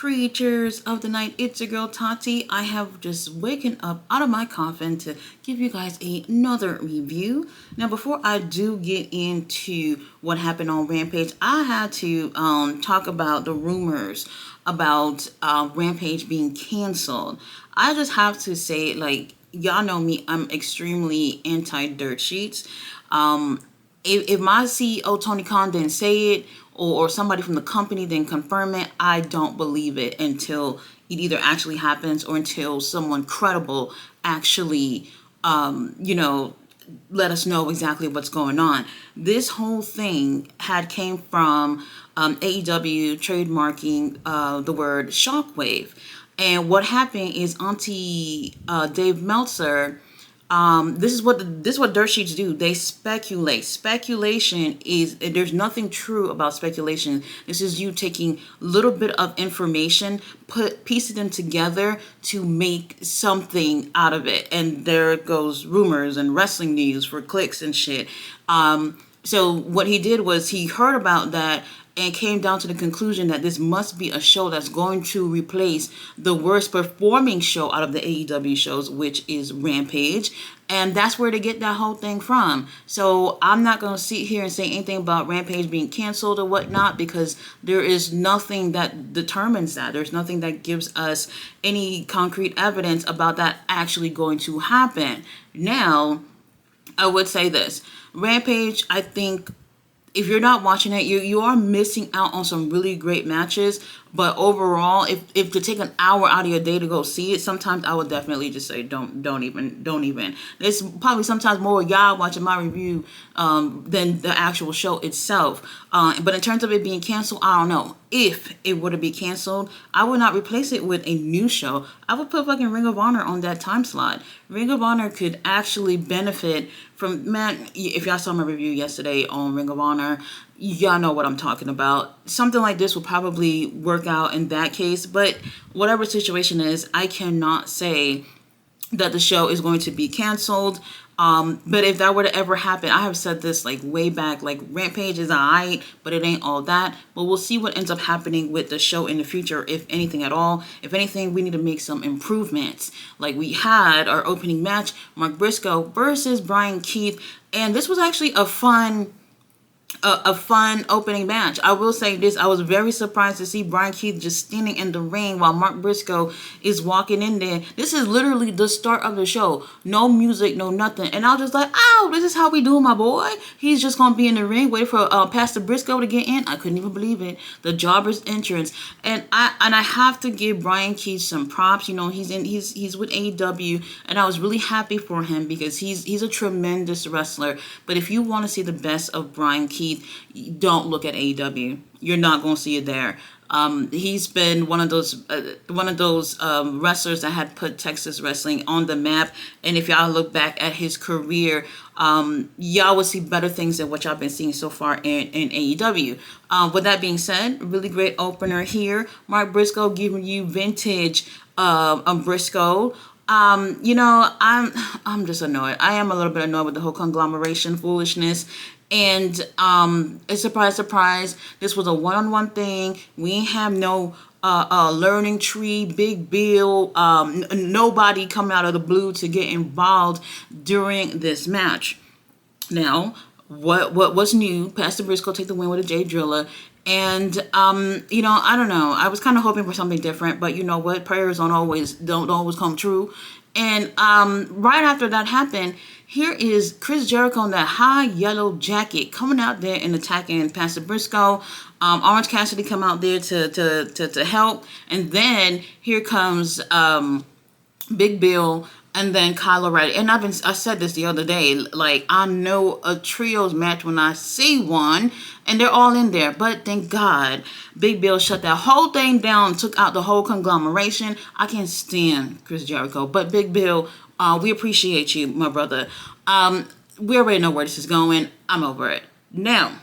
creatures of the night? It's your girl Tati. I have just waken up out of my coffin to give you guys another review. Now, before I do get into what happened on Rampage, I had to talk about the rumors about Rampage being canceled. I just have to say, like, y'all know me, I'm extremely anti dirt sheets. If my CEO Tony Khan didn't say it, or somebody from the company didn't confirm it, I don't believe it until it either actually happens or until someone credible actually, let us know exactly what's going on. This whole thing had came from AEW trademarking the word shockwave. And what happened is Auntie Dave Meltzer, this is what dirt sheets do. They speculate. Speculation is, there's nothing true about speculation. This is you taking a little bit of information, piecing them together to make something out of it. And there goes rumors and wrestling news for clicks and shit. So what he did was he heard about that and came down to the conclusion that this must be a show that's going to replace the worst performing show out of the AEW shows, which is Rampage. And that's where they get that whole thing from. So I'm not going to sit here and say anything about Rampage being canceled or whatnot, because there is nothing that determines that. There's nothing that gives us any concrete evidence about that actually going to happen. Now, I would say this. Rampage, I think, if you're not watching it, you are missing out on some really great matches. But overall, if to take an hour out of your day to go see it, sometimes I would definitely just say don't even. There's probably sometimes more y'all watching my review than the actual show itself. But in terms of it being canceled, I don't know. If it were to be canceled, I would not replace it with a new show. I would put fucking Ring of Honor on that time slot. Ring of Honor could actually benefit from, man, if y'all saw my review yesterday on Ring of Honor, y'all know what I'm talking about. Something like this will probably work out in that case, but whatever situation is, I cannot say that the show is going to be canceled. But if that were to ever happen, I have said this like way back, like Rampage is alright, but it ain't all that. But we'll see what ends up happening with the show in the future, if anything at all. If anything, we need to make some improvements. Like we had our opening match, Mark Briscoe versus Brian Keith, and this was actually a fun opening match. I will say this, I was very surprised to see Brian Keith just standing in the ring while Mark Briscoe is walking in there. This is literally the start of the show. No music, no nothing. And I was just like, oh, this is how we do, my boy. He's just going to be in the ring waiting for Pastor Briscoe to get in. I couldn't even believe it. The jobber's entrance. And I have to give Brian Keith some props. You know, he's with AEW, and I was really happy for him because he's a tremendous wrestler. But if you want to see the best of Brian Keith, don't look at AEW. You're not going to see it there. He's been one of those wrestlers that had put Texas wrestling on the map. And if y'all look back at his career, y'all will see better things than what y'all been seeing so far in AEW. With that being said, really great opener here. Mark Briscoe giving you vintage Briscoe. I'm just annoyed. I am a little bit annoyed with the whole conglomeration foolishness. And a surprise, this was a one-on-one thing. We ain't have no learning tree, Big Bill, nobody coming out of the blue to get involved during this match. Now, what's new? Pastor Briscoe take the win with a J Driller. And I don't know. I was kind of hoping for something different, but you know what? Prayers don't always come true. And right after that happened, here is Chris Jericho in that high yellow jacket coming out there and attacking Pastor Briscoe. Orange Cassidy come out there to help, and then here comes Big Bill. And then Kyle O'Reilly. And I said this the other day, like, I know a trios match when I see one, and they're all in there. But thank God, Big Bill shut that whole thing down, took out the whole conglomeration. I can't stand Chris Jericho. But Big Bill, we appreciate you, my brother. We already know where this is going. I'm over it. Now,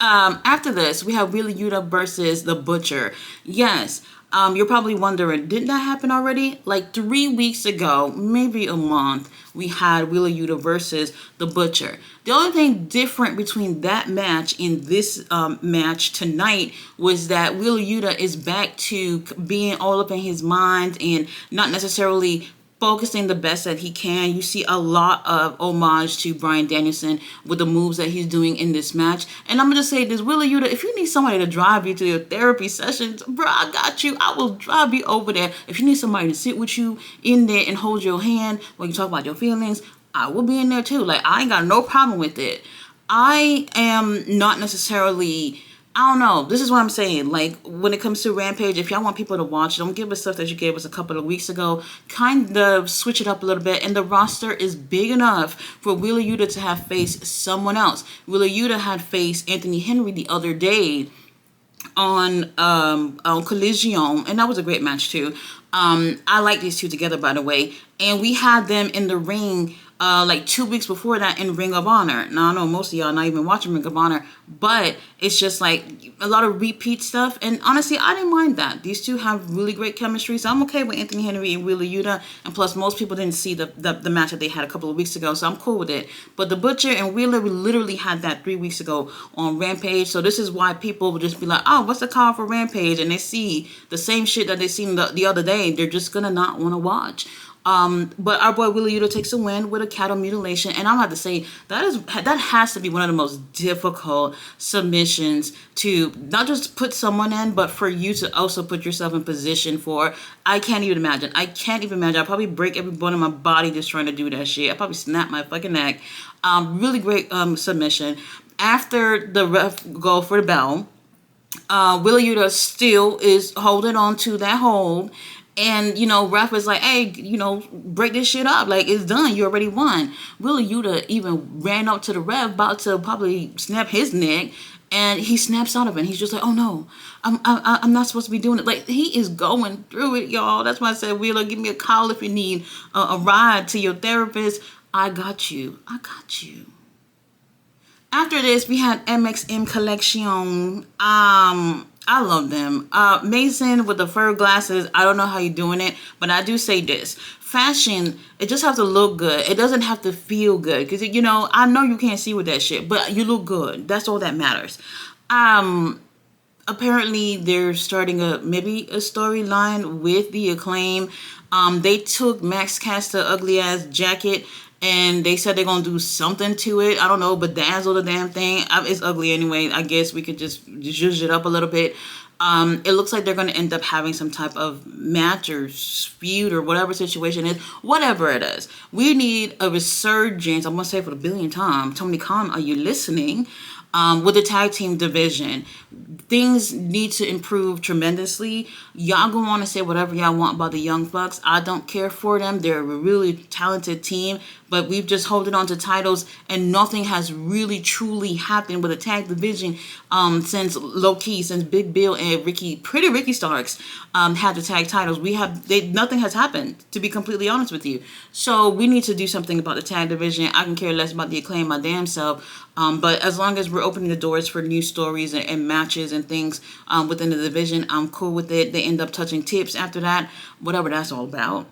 After this, we have Wheeler Yuta versus The Butcher. Yes, you're probably wondering, didn't that happen already? Like 3 weeks ago, maybe a month, we had Wheeler Yuta versus The Butcher. The only thing different between that match and this match tonight was that Wheeler Yuta is back to being all up in his mind and not necessarily focusing the best that he can. You see a lot of homage to Bryan Danielson with the moves that he's doing in this match. And I'm gonna just say this, Wheeler Yuta, if you need somebody to drive you to your therapy sessions, bro, I got you. I will drive you over there. If you need somebody to sit with you in there and hold your hand while you talk about your feelings, I will be in there too. Like, I ain't got no problem with it. I am not necessarily, I don't know. This is what I'm saying. Like, when it comes to Rampage, if y'all want people to watch, don't give us stuff that you gave us a couple of weeks ago. Kind of switch it up a little bit. And the roster is big enough for Wheeler Yuta to have faced someone else. Wheeler Yuta had faced Anthony Henry the other day on Collision, and that was a great match too. I like these two together, by the way. And we had them in the ring like 2 weeks before that in Ring of Honor. Now, I know most of y'all not even watching Ring of Honor, but it's just like a lot of repeat stuff. And honestly, I didn't mind that. These two have really great chemistry, so I'm okay with Anthony Henry and Wheeler Yuta. And plus, most people didn't see the match that they had a couple of weeks ago, so I'm cool with it. But The Butcher and Wheeler, we literally had that 3 weeks ago on Rampage. So this is why people will just be like, oh, what's the call for Rampage? And they see the same shit that they seen the other day. They're just gonna not want to watch. But our boy Wheeler Yuta takes a win with a cattle mutilation, and I'm about to say that has to be one of the most difficult submissions to not just put someone in, but for you to also put yourself in position for. I can't even imagine. I'll probably break every bone in my body just trying to do that shit. I probably snap my fucking neck. Really great submission. After the ref go for the bell, Wheeler Yuta still is holding on to that hold. And, ref was like, hey, break this shit up. Like, it's done. You already won. Wheeler Yuta even ran up to the ref, about to probably snap his neck. And he snaps out of it. And he's just like, oh, no, I'm not supposed to be doing it. Like, he is going through it, y'all. That's why I said, Wheeler, give me a call if you need a ride to your therapist. I got you. After this, we had MXM Collection. I love them. Mason with the fur glasses. I don't know how you're doing it, but I do say this. Fashion, it just has to look good. It doesn't have to feel good. Because, I know you can't see with that shit, but you look good. That's all that matters. Apparently, they're starting maybe a storyline with the Acclaim. They took Max Caster ugly ass jacket, and they said they're going to do something to it. I don't know, bedazzle the damn thing. It's ugly anyway. I guess we could just zhuzh it up a little bit. It looks like they're going to end up having some type of match or feud or whatever situation is. Whatever it is. We need a resurgence. I'm going to say for the billionth time. Tony Khan, are you listening? With the tag team division, things need to improve tremendously. Y'all gonna want to say whatever y'all want about the Young Bucks. I don't care for them. They're a really talented team, but we've just holding on to titles, and nothing has really truly happened with the tag division since Big Bill and Ricky Starks had the tag titles. Nothing has happened, to be completely honest with you. So we need to do something about the tag division. I can care less about the Acclaim my damn self. But as long as we're opening the doors for new stories and matches and things within the division, I'm cool with it. They end up touching tips after that, whatever that's all about.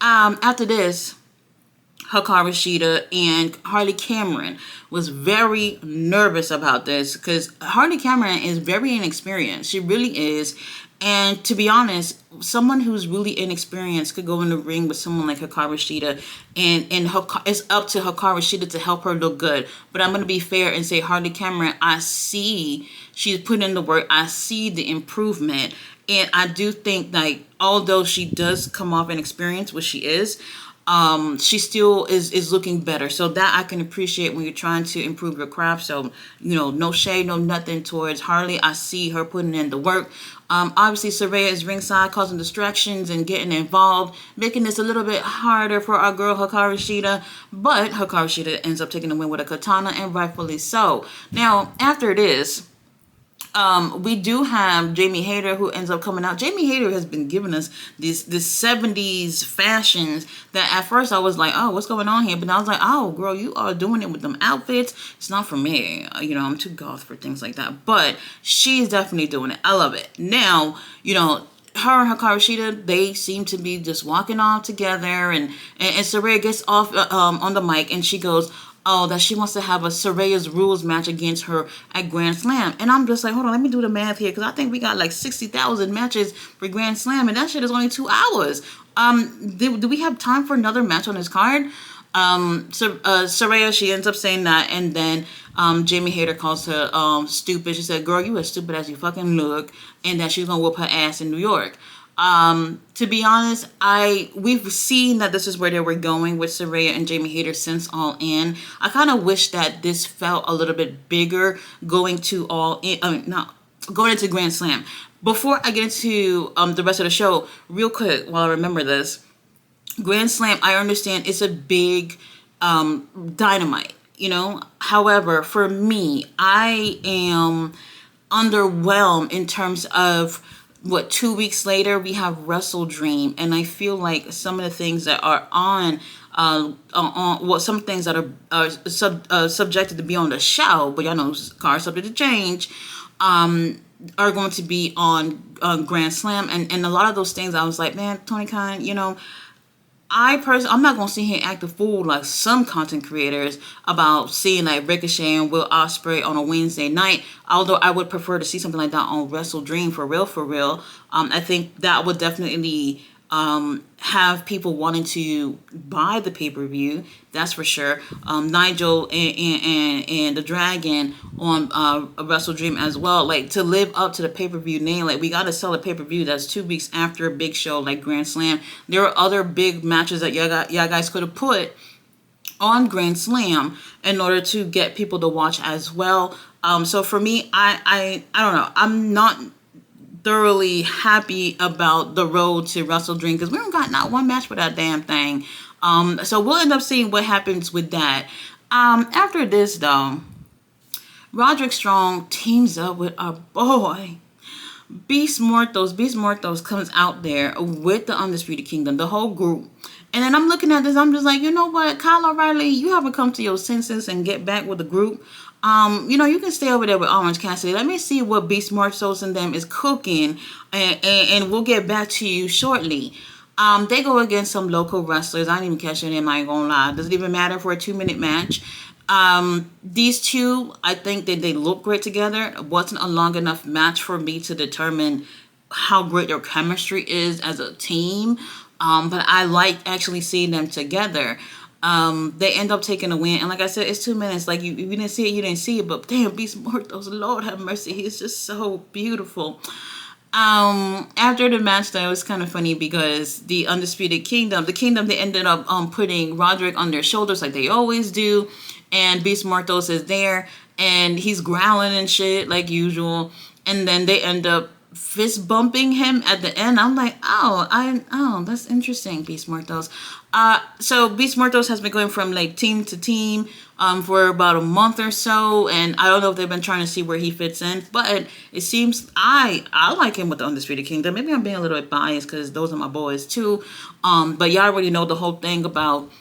After this, Hikaru Shida and Harley Cameron was very nervous about this because Harley Cameron is very inexperienced. She really is. And to be honest, someone who's really inexperienced could go in the ring with someone like Hikaru Shida, and it's up to Hikaru Shida to help her look good. But I'm going to be fair and say Harley Cameron, I see she's put in the work. I see the improvement. And I do think, like, although she does come off inexperienced, which she is, she still is looking better. So that I can appreciate when you're trying to improve your craft. So, no shade, no nothing towards Harley. I see her putting in the work. Obviously, Saraya is ringside, causing distractions and getting involved, making this a little bit harder for our girl Hikaru Shida. But Hikaru Shida ends up taking the win with a katana, and rightfully so. Now, after this, We do have Jamie Hayter who ends up coming out. Jamie Hayter has been giving us this 70s fashions that at first I was like, oh, what's going on here? But I was like, oh, girl, you are doing it with them outfits. It's not for me. I'm too goth for things like that. But she's definitely doing it. I love it. Now, her and Hikaru Shida, they seem to be just walking off together, and Saraya gets off on the mic, and she goes, oh, that she wants to have a Saraya's Rules match against her at Grand Slam. And I'm just like, hold on, let me do the math here, because I think we got like 60,000 matches for Grand Slam, and that shit is only 2 hours. Do we have time for another match on this card? Saraya, she ends up saying that, and then Jamie Hayter calls her stupid. She said, girl, you as stupid as you fucking look, and that she's gonna whoop her ass in New York. To be honest, we've seen that this is where they were going with Saraya and Jamie Hayter since All In. I kind of wish that this felt a little bit bigger going to going into Grand Slam. Before I get into the rest of the show, real quick, while I remember this, Grand Slam, I understand it's a big dynamite, However, for me, I am underwhelmed in terms of 2 weeks later we have Wrestle Dream, and I feel like some of the things that are some things that are subjected to be on the show, but y'all know cars subject to change, are going to be on Grand Slam, and a lot of those things I was like, man, Tony Khan, I'm not going to sit here and act a fool like some content creators about seeing like Ricochet and Will Ospreay on a Wednesday night, although I would prefer to see something like that on Wrestle Dream for real. I think that would definitely have people wanting to buy the pay-per-view, that's for sure. Nigel and the Dragon on Wrestle Dream as well, like to live up to the pay-per-view name, like we got to sell a pay-per-view that's 2 weeks after a big show like Grand Slam. There are other big matches that y'all guys could have put on Grand Slam in order to get people to watch as well. So for me, I don't know, I'm not thoroughly happy about the road to Wrestle Dream because we don't got not one match for that damn thing. So we'll end up seeing what happens with that. After this though, Roderick Strong teams up with our boy Beast Mortos. Beast Mortos comes out there with the Undisputed Kingdom, the whole group. And then I'm looking at this, I'm just like, you know what, Kyle O'Reilly, you haven't come to your senses and get back with the group. You can stay over there with Orange Cassidy. Let me see what Beast Mortos and them is cooking, and we'll get back to you shortly. They go against some local wrestlers. I didn't even catch their name, I ain't gonna lie. Doesn't even matter for a 2-minute match. These two, I think that they look great together. It wasn't a long enough match for me to determine how great their chemistry is as a team. But I like actually seeing them together. They end up taking a win, and like I said, it's 2 minutes. Like you didn't see it, you didn't see it. But damn, Beast Mortos, Lord have mercy, he's just so beautiful. After the match, though, it was kind of funny because the Undisputed Kingdom, they ended up putting Roderick on their shoulders like they always do, and Beast Mortos is there, and he's growling and shit like usual, and then they end up fist bumping him at the end. I'm like, that's interesting, Beast Mortos. So Beast Mortos has been going from like team to team for about a month or so, and I don't know if they've been trying to see where he fits in, but it seems I like him with the Undisputed Kingdom. Maybe I'm being a little bit biased because those are my boys too. But y'all already know the whole thing about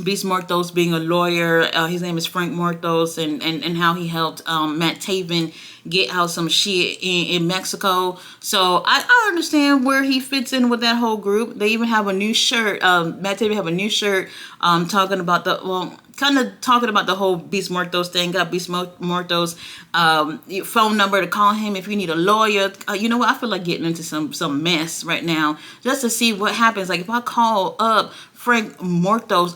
Beast Mortos being a lawyer. His name is Frank Mortos, and how he helped Matt Taven get out some shit in Mexico. So I understand where he fits in with that whole group. They even have a new shirt. Matt Taven have a new shirt talking about the whole Beast Mortos thing. Got Beast Mortos phone number to call him if you need a lawyer. You know what? I feel like getting into some mess right now just to see what happens. Like if I call up Frank Mortos,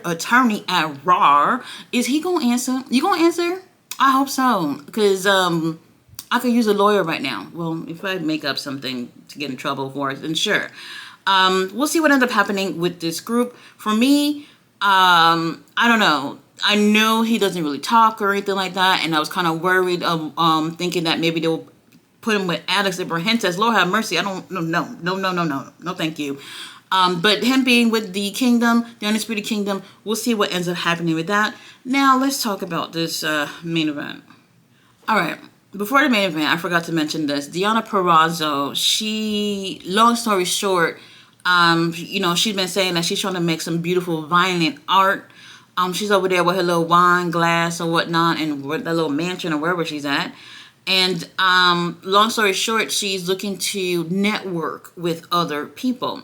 attorney at Raw, is he gonna answer? You gonna answer? I hope so, because I could use a lawyer right now. Well, if I make up something to get in trouble for it, then sure. We'll see what ends up happening with this group. For me, I don't know. I know he doesn't really talk or anything like that, and I was kind of worried of thinking that maybe they'll put him with Alex Abrahantes. Lord have mercy. I don't. No, thank you. But him being with the Kingdom, the Undisputed Kingdom, we'll see what ends up happening with that. Now, let's talk about this main event. All right. before the main event, I forgot to mention this. Deonna Purrazzo, long story short, she's been saying that she's trying to make some beautiful violent art. She's over there with her little wine glass or whatnot, and with the little mansion or wherever she's at. And long story short, she's looking to network with other people.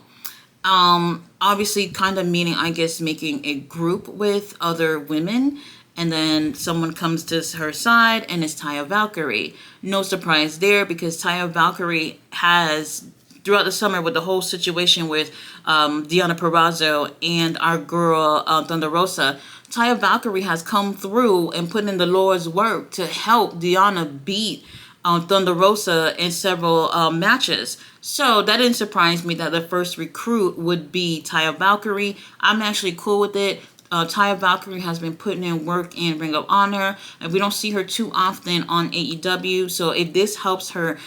Obviously, kind of meaning, I guess, making a group with other women. And then someone comes to her side, and it's Taya Valkyrie. No surprise there, because Taya Valkyrie has, throughout the summer with the whole situation with Deonna Purrazzo and our girl Thunder Rosa, Taya Valkyrie has come through and put in the Lord's work to help Deonna beat Thunder Rosa in several matches. So that didn't surprise me that the first recruit would be Taya Valkyrie. I'm actually cool with it. Taya Valkyrie has been putting in work in Ring of Honor, and we don't see her too often on AEW. So if this helps her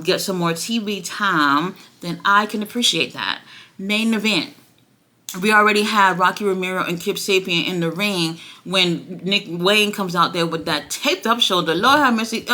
get some more TV time, then I can appreciate that. Main event. We already had Rocky Romero and Kip Sapien in the ring when Nick Wayne comes out there with that taped up shoulder. Lord have mercy.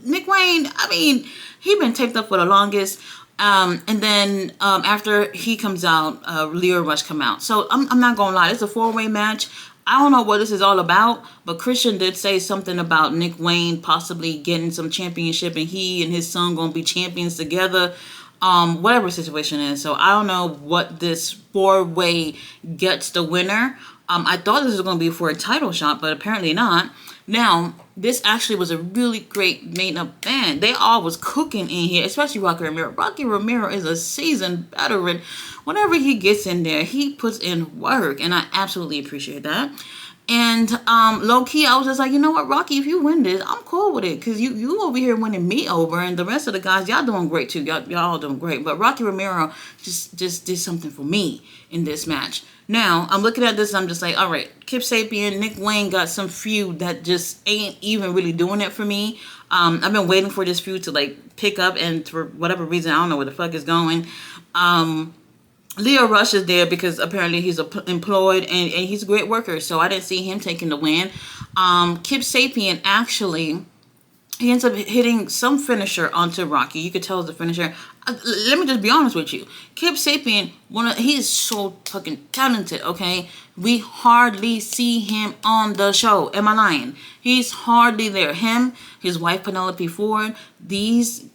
Nick Wayne, I mean, he been taped up for the longest. And then after he comes out, Leo Rush come out. So I'm not going to lie. It's a 4-way match. I don't know what this is all about, but Christian did say something about Nick Wayne possibly getting some championship, and he and his son going to be champions together. Whatever situation is. So I don't know what this 4-way gets the winner. I thought this was going to be for a title shot, but apparently not. Now, this actually was a really great main event. They all was cooking in here, especially Rocky Romero. Rocky Romero is a seasoned veteran. Whenever he gets in there, he puts in work, and I absolutely appreciate that. And low-key, I was just like, you know what, Rocky, if you win this, I'm cool with it. Because you over here winning me over, and the rest of the guys, y'all doing great too. Y'all all doing great. But Rocky Romero just did something for me in this match. Now, I'm looking at this, and I'm just like, all right, Kip Sapien, Nick Wayne got some feud that just ain't even really doing it for me. I've been waiting for this feud to, like, pick up, and for whatever reason, I don't know where the fuck it's going. Leo Rush is there because apparently he's employed and he's a great worker. So I didn't see him taking the win. Kip Sapien actually, he ends up hitting some finisher onto Rocky. You could tell it's the finisher. Let me just be honest with you. Kip Sapien, he is so fucking talented, okay? We hardly see him on the show. Am I lying? He's hardly there. Him, his wife Penelope Ford, these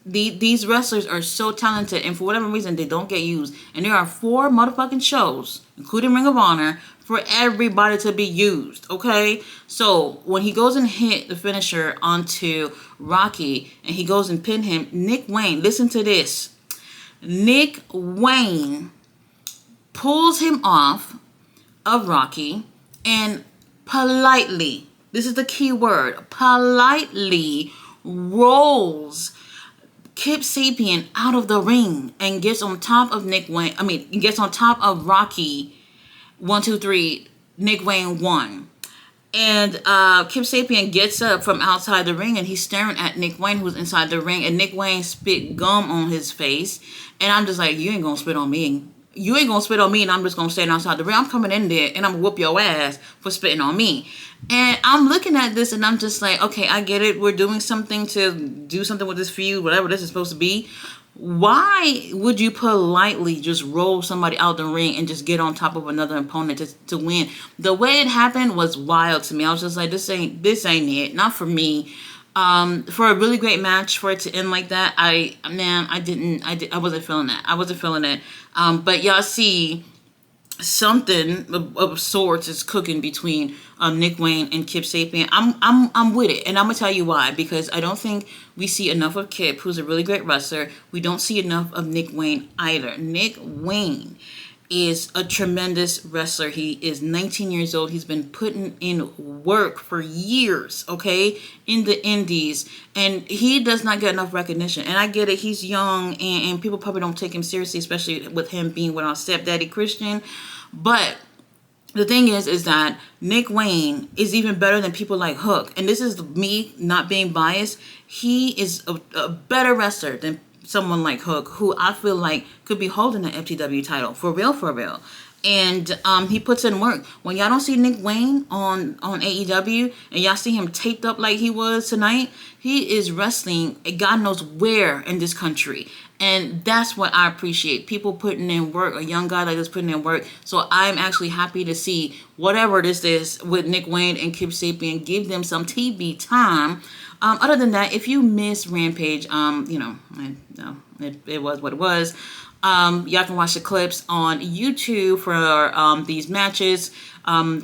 wrestlers are so talented, and for whatever reason, they don't get used. And there are 4 motherfucking shows, including Ring of Honor, for everybody to be used, okay? So when he goes and hit the finisher onto Rocky, and he goes and pin him, Nick Wayne, listen to this. Nick Wayne pulls him off of Rocky and politely, this is the key word, politely rolls Kip Sapien out of the ring and gets on top of gets on top of Rocky. 1, 2, 3, Nick Wayne won. And Kip Sapien gets up from outside the ring, and he's staring at Nick Wayne, who's inside the ring, and Nick Wayne spit gum on his face. And I'm just like, you ain't gonna spit on me. You ain't gonna spit on me, and I'm just gonna stand outside the ring. I'm coming in there, and I'm gonna whoop your ass for spitting on me. And I'm looking at this, and I'm just like, okay, I get it. We're doing something to do something with this feud, whatever this is supposed to be. Why would you politely just roll somebody out the ring and just get on top of another opponent to win? The way it happened was wild to me. I was just like, this ain't it. Not for me. For a really great match, for it to end like that, I wasn't feeling that. I wasn't feeling it. But y'all see something of sorts is cooking between Nick Wayne and Kip Sapien. I'm with it, and I'm gonna tell you why. Because I don't think we see enough of Kip, who's a really great wrestler. We don't see enough of Nick Wayne either. Nick Wayne is a tremendous wrestler. He is 19 years old. He's been putting in work for years, okay, in the indies, and he does not get enough recognition. And I get it, he's young, and people probably don't take him seriously, especially with him being with our stepdaddy Christian. But the thing is that Nick Wayne is even better than people like Hook. And this is me not being biased. He is a better wrestler than someone like Hook, who I feel like could be holding the FTW title. For real, for real. and he puts in work. When y'all don't see Nick Wayne on AEW and y'all see him taped up like he was tonight, he is wrestling God knows where in this country. And that's what I appreciate. People putting in work, a young guy like this putting in work. So I'm actually happy to see whatever this is with Nick Wayne and Kip Sapien, give them some TV time. Other than that, if you miss Rampage, it was what it was. Y'all can watch the clips on YouTube for these matches.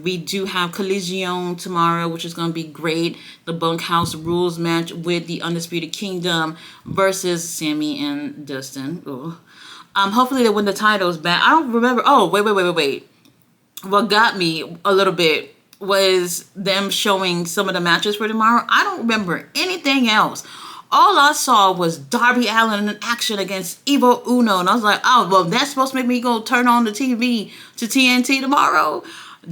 We do have Collision tomorrow, which is going to be great. The Bunkhouse Rules match with the Undisputed Kingdom versus Sammy and Dustin. Ugh. Hopefully they win the titles back. I don't remember. Oh, wait. What got me a little bit was them showing some of the matches for tomorrow. I don't remember anything else. All I saw was Darby Allin in action against Evil Uno. And I was like, oh, well, that's supposed to make me go turn on the TV to TNT tomorrow.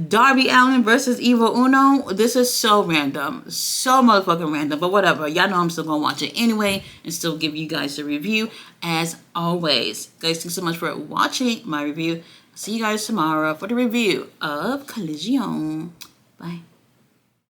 Darby Allin versus Evil Uno. This is so random. So motherfucking random. But whatever. Y'all know I'm still going to watch it anyway and still give you guys a review as always. Guys, thanks so much for watching my review. See you guys tomorrow for the review of Collision. Bye.